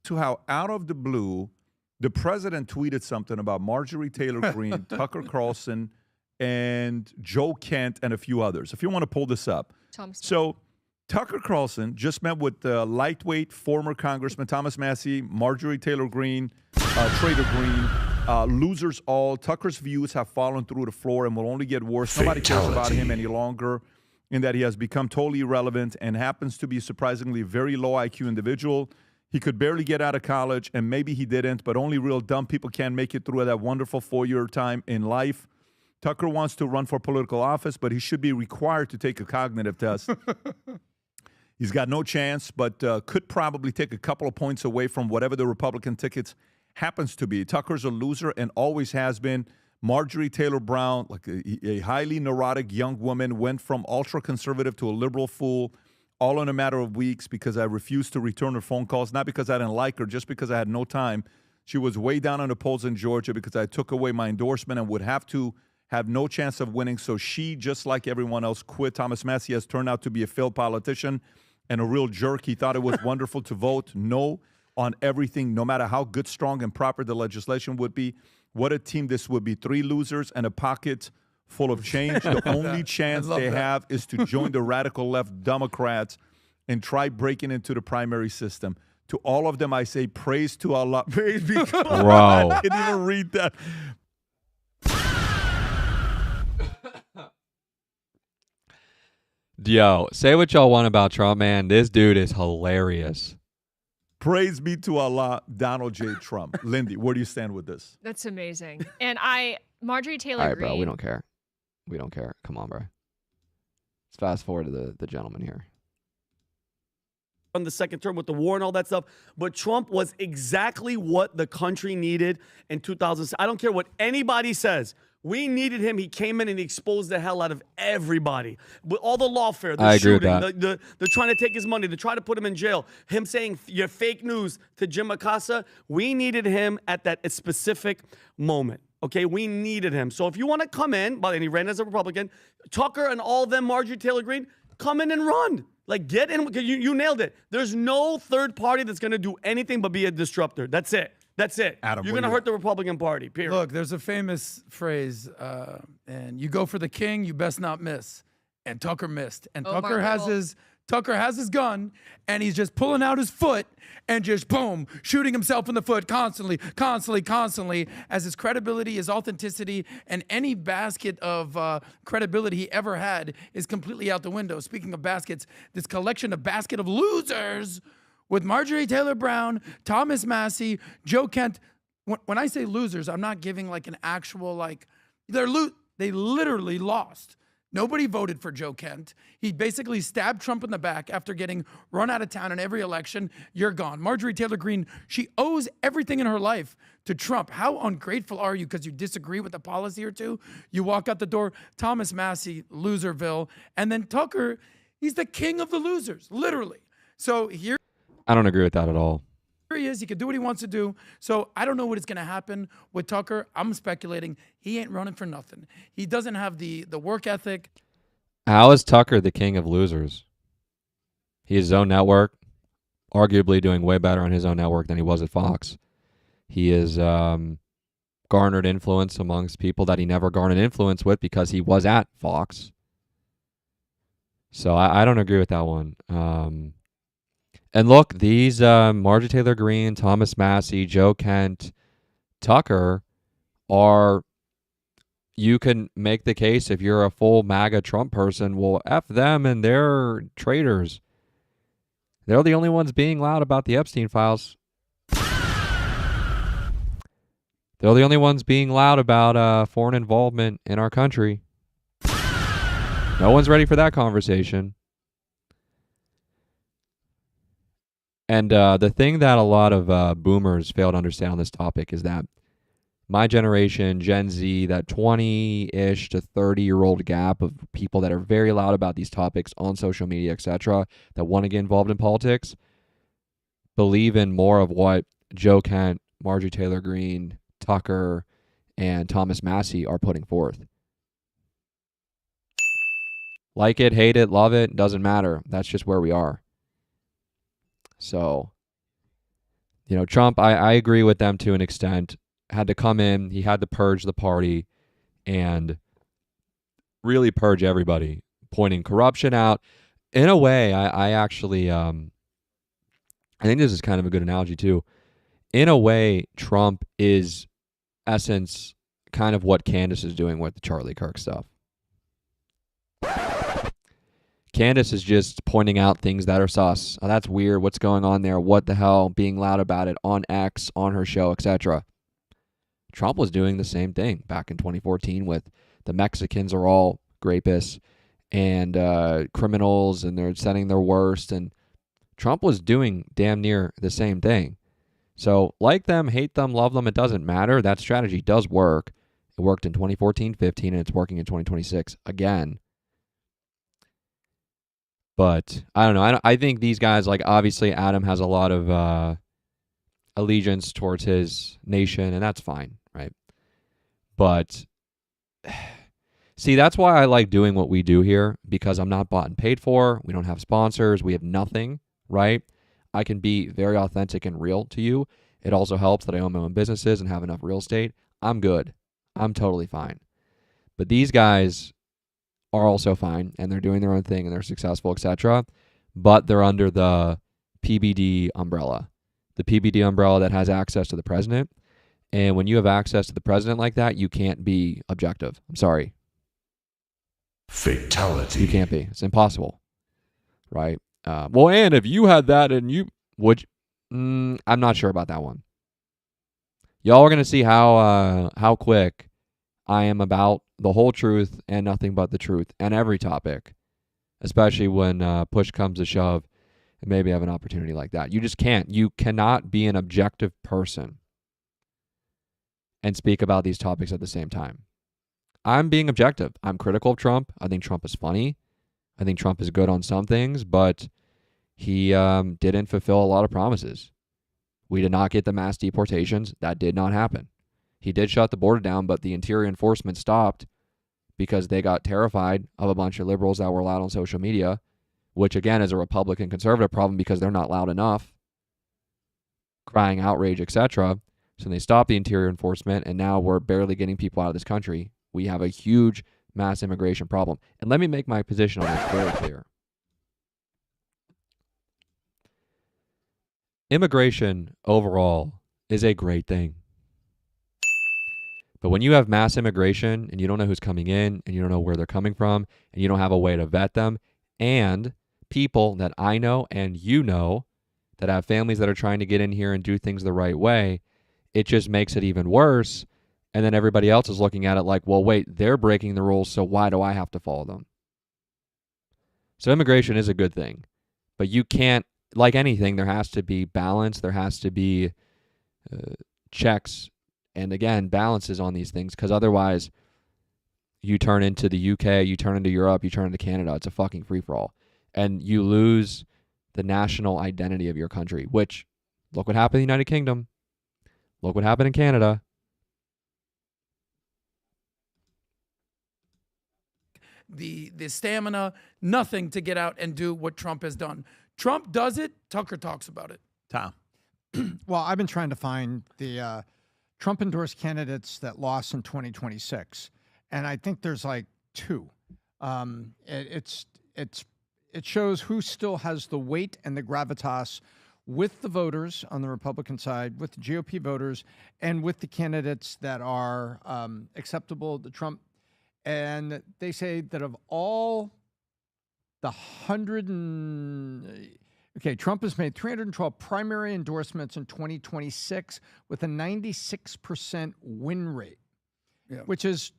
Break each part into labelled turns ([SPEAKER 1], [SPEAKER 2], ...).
[SPEAKER 1] to how out of the blue, the president tweeted something about Marjorie Taylor Greene, Tucker Carlson, and Joe Kent, and a few others. If you want to pull this up. So Tucker Carlson just met with lightweight former Congressman Thomas Massie, Marjorie Taylor Greene, Trader Greene, losers all. Tucker's views have fallen through the floor and will only get worse. Nobody cares about him any longer, in that he has become totally irrelevant and happens to be a surprisingly very low IQ individual. He could barely get out of college, and maybe he didn't, but only real dumb people can make it through that wonderful 4-year time in life. Tucker wants to run for political office, but he should be required to take a cognitive test. He's got no chance, but could probably take a couple of points away from whatever the Republican tickets happens to be. Tucker's a loser and always has been. Marjorie Taylor Brown, like a highly neurotic young woman, went from ultra-conservative to a liberal fool all in a matter of weeks because I refused to return her phone calls, not because I didn't like her, just because I had no time. She was way down on the polls in Georgia because I took away my endorsement and would have to have no chance of winning. So she, just like everyone else, quit. Thomas Massie has turned out to be a failed politician and a real jerk. He thought it was wonderful to vote no on everything, no matter how good, strong, and proper the legislation would be. What a team this would be. 3 losers and a pocket full of change. The only chance they have is to join the radical left Democrats and try breaking into the primary system. To all of them, I say praise to Allah. Praise be to Allah.
[SPEAKER 2] Wow.
[SPEAKER 1] I didn't even read that.
[SPEAKER 2] Yo, say what y'all want about Trump, man. This dude is hilarious.
[SPEAKER 1] Praise be to Allah, Donald J. Trump. Lindy, where do you stand with this?
[SPEAKER 3] That's amazing. And Marjorie Taylor
[SPEAKER 2] All right,
[SPEAKER 3] Greene.
[SPEAKER 2] bro, we don't care. We don't care. Come on, bro. Let's fast forward to the gentleman here.
[SPEAKER 4] On the second term with the war and all that stuff, but Trump was exactly what the country needed in 2006. I don't care what anybody says. We needed him. He came in and he exposed the hell out of everybody. With all the lawfare, the
[SPEAKER 2] I agree with
[SPEAKER 4] shooting,
[SPEAKER 2] that.
[SPEAKER 4] the trying to take his money, to try to put him in jail, him saying you're fake news to Jim Acosta. We needed him at that specific moment. Okay, we needed him. So if you want to come in, and he ran as a Republican, Tucker and all of them, Marjorie Taylor Greene, come in and run. Like, get in. You nailed it. There's no third party that's going to do anything but be a disruptor. That's it. That's it.
[SPEAKER 1] Adam,
[SPEAKER 4] you're going to hurt the Republican Party, period.
[SPEAKER 5] Look, there's a famous phrase, and you go for the king, you best not miss. And Tucker missed. And Tucker has his gun, and he's just pulling out his foot and just, boom, shooting himself in the foot constantly, as his credibility, his authenticity, and any basket of credibility he ever had is completely out the window. Speaking of baskets, this collection of basket of losers with Marjorie Taylor Brown, Thomas Massie, Joe Kent. When I say losers, I'm not giving like an actual, like, they literally lost. Nobody voted for Joe Kent. He basically stabbed Trump in the back after getting run out of town in every election. You're gone. Marjorie Taylor Greene, she owes everything in her life to Trump. How ungrateful are you because you disagree with a policy or two? You walk out the door. Thomas Massie, loserville. And then Tucker, he's the king of the losers, literally. So here
[SPEAKER 2] I don't agree with that at all.
[SPEAKER 5] he is. He can do what he wants to do. So I don't know what is going to happen with Tucker. I'm speculating he ain't running for nothing. He doesn't have the work ethic.
[SPEAKER 2] How is Tucker the king of losers? He has his own network, arguably doing way better on his own network than he was at Fox. He has garnered influence amongst people that he never garnered influence with because he was at Fox. So I don't agree with that one. And look, these Marjorie Taylor Greene, Thomas Massie, Joe Kent, Tucker are, you can make the case if you're a full MAGA Trump person, well, F them and they're traitors. They're the only ones being loud about the Epstein files. They're the only ones being loud about foreign involvement in our country. No one's ready for that conversation. And the thing that a lot of boomers fail to understand on this topic is that my generation, Gen Z, that 20-ish to 30-year-old gap of people that are very loud about these topics on social media, etc., that want to get involved in politics, believe in more of what Joe Kent, Marjorie Taylor Greene, Tucker, and Thomas Massie are putting forth. Like it, hate it, love it, doesn't matter. That's just where we are. So, Trump, I agree with them to an extent, had to come in, he had to purge the party and really purge everybody, pointing corruption out. In a way, I actually, I think this is kind of a good analogy too. In a way, Trump is, essence, kind of what Candace is doing with the Charlie Kirk stuff. Candace is just pointing out things that are sus. Oh, that's weird. What's going on there? What the hell? Being loud about it on X, on her show, etc. Trump was doing the same thing back in 2014 with the Mexicans are all rapists and criminals, and they're sending their worst. And Trump was doing damn near the same thing. So like them, hate them, love them, it doesn't matter. That strategy does work. It worked in 2014, 15, and it's working in 2026 again. But I don't know. I think these guys, like obviously Adam has a lot of allegiance towards his nation, and that's fine, right? But see, that's why I like doing what we do here, because I'm not bought and paid for. We don't have sponsors. We have nothing, right? I can be very authentic and real to you. It also helps that I own my own businesses and have enough real estate. I'm good. I'm totally fine. But these guys are also fine, and they're doing their own thing, and they're successful, etc. But they're under the PBD umbrella. The PBD umbrella that has access to the president. And when you have access to the president like that, you can't be objective. I'm sorry.
[SPEAKER 6] Fatality.
[SPEAKER 2] You can't be. It's impossible. Right? Well, and if you had that and you would, I'm not sure about that one. Y'all are going to see how quick I am about the whole truth and nothing but the truth and every topic, especially when push comes to shove and maybe have an opportunity like that. You just can't. You cannot be an objective person and speak about these topics at the same time. I'm being objective. I'm critical of Trump. I think Trump is funny. I think Trump is good on some things, but he didn't fulfill a lot of promises. We did not get the mass deportations. That did not happen. He did shut the border down, but the interior enforcement stopped because they got terrified of a bunch of liberals that were loud on social media, which again is a Republican conservative problem because they're not loud enough, crying outrage, etc. So they stopped the interior enforcement, and now we're barely getting people out of this country. We have a huge mass immigration problem. And let me make my position on this very clear. Immigration overall is a great thing. But when you have mass immigration and you don't know who's coming in and you don't know where they're coming from and you don't have a way to vet them, and people that I know and you know that have families that are trying to get in here and do things the right way, it just makes it even worse. And then everybody else is looking at it like, well, wait, they're breaking the rules, so why do I have to follow them? So immigration is a good thing. But you can't, like anything, there has to be balance. There has to be checks and, again, balances on these things, because otherwise you turn into the UK, you turn into Europe, you turn into Canada. It's a fucking free-for-all. And you lose the national identity of your country, which, look what happened in the United Kingdom. Look what happened in Canada.
[SPEAKER 5] The stamina, nothing to get out and do what Trump has done. Trump does it, Tucker talks about it.
[SPEAKER 1] Tom.
[SPEAKER 7] Well, I've been trying to find the Trump-endorsed candidates that lost in 2026, and I think there's like two. It shows who still has the weight and the gravitas with the voters on the Republican side, with the GOP voters, and with the candidates that are acceptable to Trump. And they say that of all the Trump has made 312 primary endorsements in 2026 with a 96% win rate, which is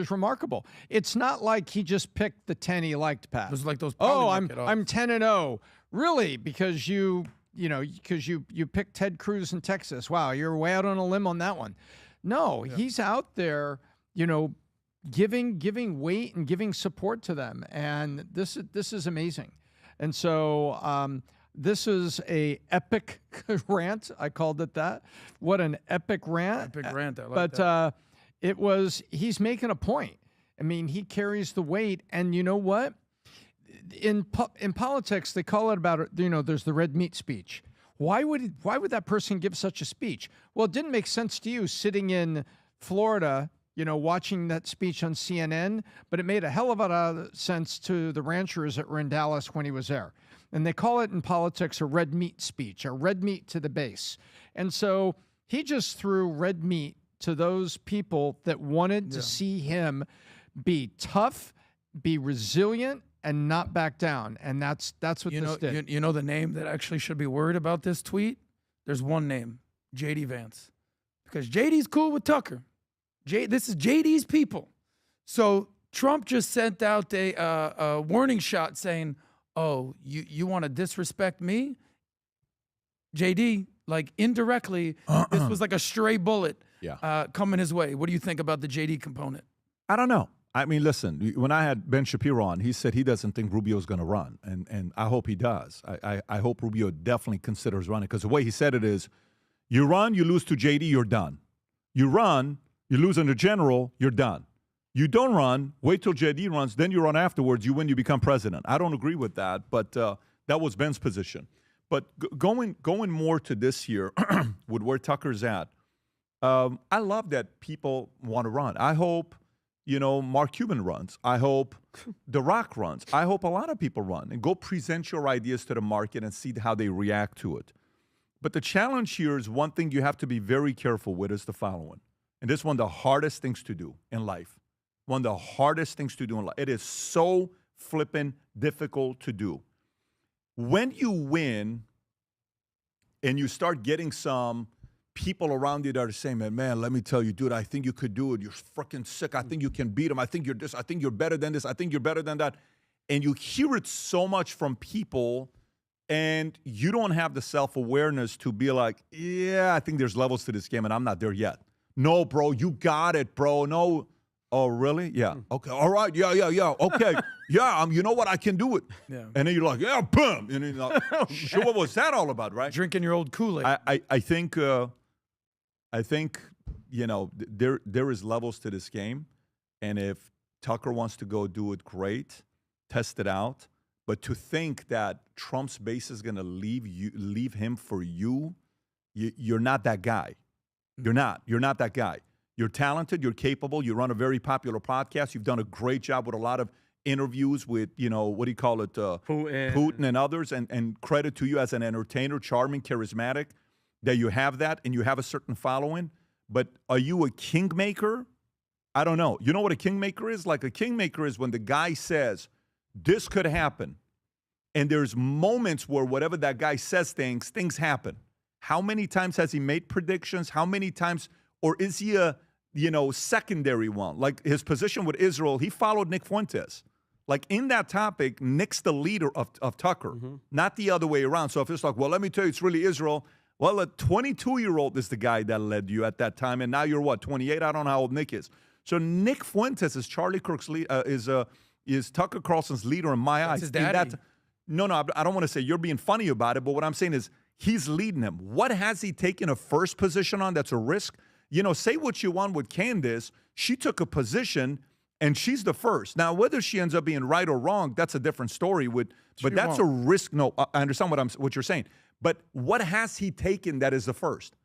[SPEAKER 7] remarkable. It's not like he just picked the 10 he liked, Pat.
[SPEAKER 5] It was like those.
[SPEAKER 7] I'm 10-0, really, because you picked Ted Cruz in Texas. Wow, you're way out on a limb on that one. No, he's out there, giving weight and giving support to them, and this is amazing. And so this is a epic rant. I called it that. What an epic rant!
[SPEAKER 5] Epic rant. I like
[SPEAKER 7] that. He's making a point. I mean, he carries the weight, and you know what? In politics, they call it about there's the red meat speech. Why would that person give such a speech? Well, it didn't make sense to you sitting in Florida, watching that speech on CNN, but it made a hell of a lot of sense to the ranchers that were in Dallas when he was there. And they call it in politics a red meat speech, a red meat to the base. And so he just threw red meat to those people that wanted to see him be tough, be resilient, and not back down. And that's what this did.
[SPEAKER 5] You know the name that actually should be worried about this tweet? There's one name, J.D. Vance. Because J.D.'s cool with Tucker. This is J.D.'s people. So Trump just sent out a warning shot saying, oh, you want to disrespect me? JD, like indirectly, this was like a stray bullet coming his way. What do you think about the JD component?
[SPEAKER 1] I don't know. I mean, listen, when I had Ben Shapiro on, he said he doesn't think Rubio's going to run. And I hope he does. I hope Rubio definitely considers running, because the way he said it is, you run, you lose to JD, you're done. You run, you lose in the general, you're done. You don't run, wait till JD runs, then you run afterwards, you win, you become president. I don't agree with that, but that was Ben's position. But going more to this year with where Tucker's at, I love that people want to run. I hope, Mark Cuban runs. I hope The Rock runs. I hope a lot of people run and go present your ideas to the market and see how they react to it. But the challenge here is one thing you have to be very careful with is the following. And this is one of the hardest things to do in life. One of the hardest things to do in life. It is so flippin' difficult to do. When you win and you start getting some people around you that are saying, man, let me tell you, dude, I think you could do it. You're freaking sick. I think you can beat him. I think you're this. I think you're better than this. I think you're better than that. And you hear it so much from people, and you don't have the self-awareness to be like, yeah, I think there's levels to this game, and I'm not there yet. No, bro, you got it, bro. No. Oh, really? Yeah. Okay. All right. Yeah. Okay. Yeah. You know what? I can do it. Yeah. And then you're like, yeah, boom. And then you're like, sure, what was that all about, right?
[SPEAKER 5] Drinking your old Kool-Aid.
[SPEAKER 1] I think, there is levels to this game. And if Tucker wants to go do it, great. Test it out. But to think that Trump's base is going to leave him for you, you're not that guy. You're not that guy. You're talented, you're capable, you run a very popular podcast. You've done a great job with a lot of interviews with, Putin and others. And credit to you as an entertainer, charming, charismatic, that you have that and you have a certain following. But are you a kingmaker? I don't know. You know what a kingmaker is? Like, a kingmaker is when the guy says, this could happen. And there's moments where whatever that guy says, things happen. How many times has he made predictions? How many times, or is he a secondary one? Like his position with Israel, he followed Nick Fuentes. Like in that topic, Nick's the leader of Tucker, not the other way around. So if it's like, well, let me tell you, it's really Israel. Well, a 22-year-old is the guy that led you at that time, and now you're what, 28? I don't know how old Nick is. So Nick Fuentes is Charlie Kirk's is Tucker Carlson's leader in my eyes.
[SPEAKER 5] His daddy.
[SPEAKER 1] No, I don't want to say you're being funny about it, but what I'm saying is he's leading him. What has he taken a first position on that's a risk? Say what you want with Candace. She took a position, and she's the first. Now, whether she ends up being right or wrong, that's a different story. But that's a risk. No, I understand what you're saying. But what has he taken that is the first?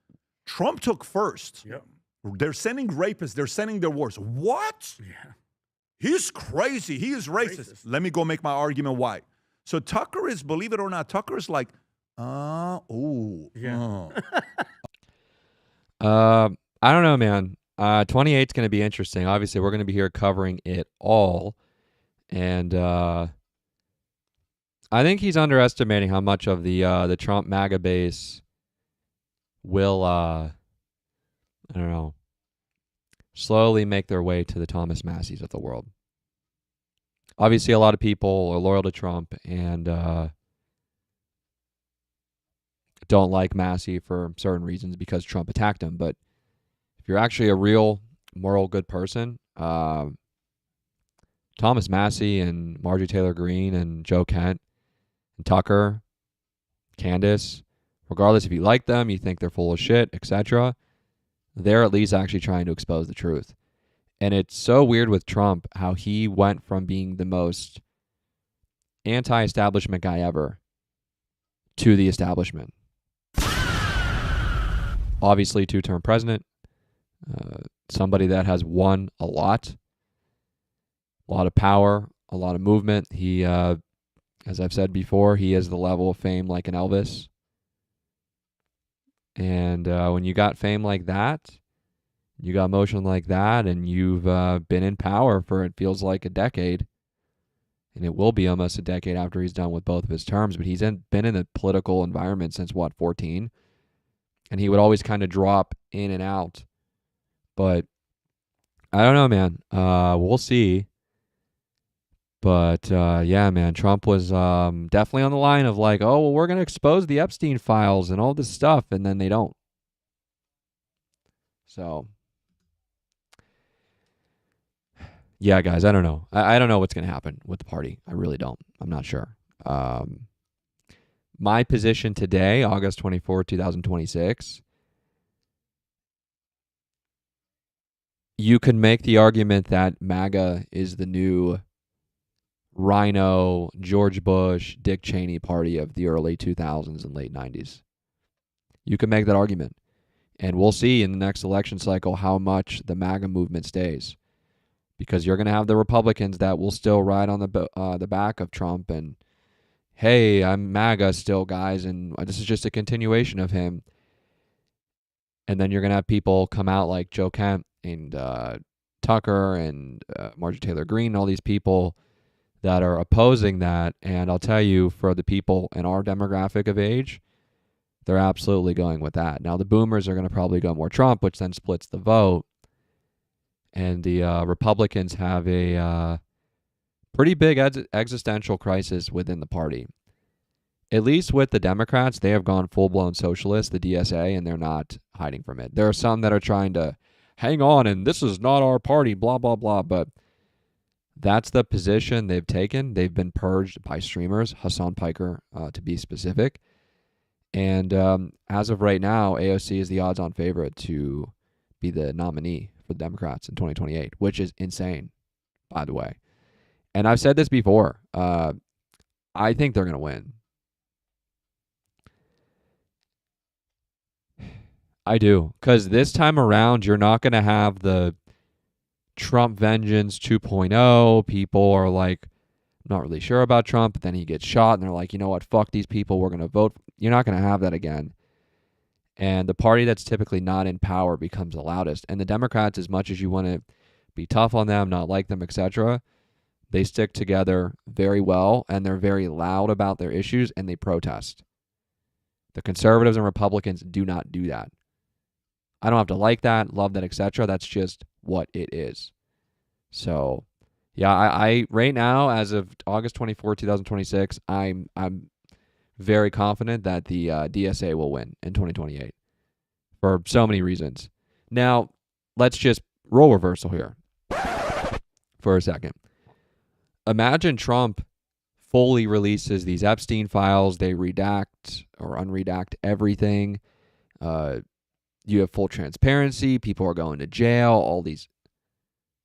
[SPEAKER 1] Trump took first.
[SPEAKER 4] Yeah.
[SPEAKER 1] They're sending rapists. They're sending their wars. What?
[SPEAKER 4] Yeah.
[SPEAKER 1] He's crazy. He is racist. Let me go make my argument why. So Tucker is, believe it or not, Tucker is like, yeah.
[SPEAKER 2] I don't know, man. 28 is going to be interesting. Obviously, we're going to be here covering it all. And I think he's underestimating how much of the Trump MAGA base will, I don't know, slowly make their way to the Thomas Masseys of the world. Obviously, a lot of people are loyal to Trump and don't like Massey for certain reasons because Trump attacked him. But if you're actually a real moral good person, Thomas Massey and Marjorie Taylor Greene and Joe Kent and Tucker, Candace, regardless if you like them, you think they're full of shit, etc., they're at least actually trying to expose the truth. And it's so weird with Trump how he went from being the most anti-establishment guy ever to the establishment. obviously two-term president, somebody that has won a lot of power, a lot of movement. He, as I've said before, he is the level of fame like an Elvis. And when you got fame like that, you got motion like that, and you've been in power for, it feels like, a decade, and it will be almost a decade after he's done with both of his terms, but he's been in the political environment since, 14? And he would always kind of drop in and out. But I don't know, man. We'll see. But, yeah, man, Trump was definitely on the line of like, oh, well, we're going to expose the Epstein files and all this stuff, and then they don't. So, yeah, guys, I don't know. I don't know what's going to happen with the party. I really don't. I'm not sure. My position today, August 24, 2026, you could make the argument that MAGA is the new Rhino, George Bush, Dick Cheney party of the early 2000s and late 90s. You can make that argument. And we'll see in the next election cycle how much the MAGA movement stays. Because you're going to have the Republicans that will still ride on the back of Trump and, hey, I'm MAGA still, guys, and this is just a continuation of him. And then you're going to have people come out like Joe Kent and Tucker and Marjorie Taylor Greene, all these people that are opposing that. And I'll tell you, for the people in our demographic of age, they're absolutely going with that. Now, the boomers are going to probably go more Trump, which then splits the vote. And the Republicans have a pretty big existential crisis within the party. At least with the Democrats, they have gone full-blown socialist, the DSA, and they're not hiding from it. There are some that are trying to hang on, and this is not our party, blah, blah, blah. But that's the position they've taken. They've been purged by streamers, Hassan Piker to be specific. And as of right now, AOC is the odds-on favorite to be the nominee for the Democrats in 2028, which is insane, by the way. And I've said this before. I think they're going to win. I do. Because this time around, you're not going to have the Trump vengeance 2.0. People are like, I'm not really sure about Trump, but then he gets shot, and they're like, you know what, fuck these people, we're going to vote. You're not going to have that again. And the party that's typically not in power becomes the loudest. And the Democrats, as much as you want to be tough on them, not like them, etc., they stick together very well, and they're very loud about their issues, and they protest. The conservatives and Republicans do not do that. I don't have to like that, love that, etc. That's just what it is. So, yeah, I right now, as of August 24, 2026, I'm very confident that the DSA will win in 2028 for so many reasons. Now, let's just role reversal here for a second. Imagine Trump fully releases these Epstein files. They redact or unredact everything. You have full transparency. People are going to jail. All these.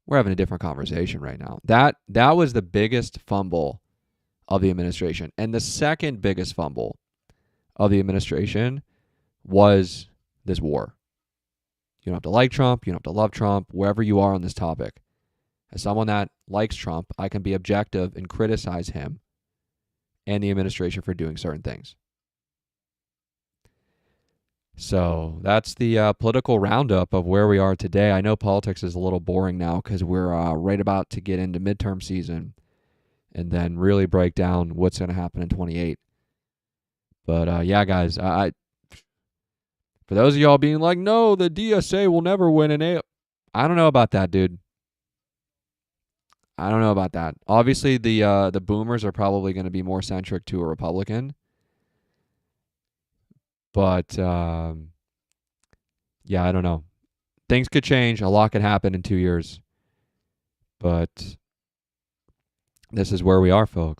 [SPEAKER 2] We're having a different conversation right now. That was the biggest fumble of the administration. And the second biggest fumble of the administration was this war. You don't have to like Trump. You don't have to love Trump, wherever you are on this topic. As someone that likes Trump, I can be objective and criticize him and the administration for doing certain things. So that's the political roundup of where we are today. I know politics is a little boring now because we're right about to get into midterm season and then really break down what's going to happen in 28. But yeah, guys, I for those of y'all being like, no, the DSA will never win an A. I don't know about that, dude. I don't know about that. Obviously, the boomers are probably going to be more centric to a Republican. But, yeah, I don't know. Things could change. A lot could happen in 2 years. But this is where we are, folks.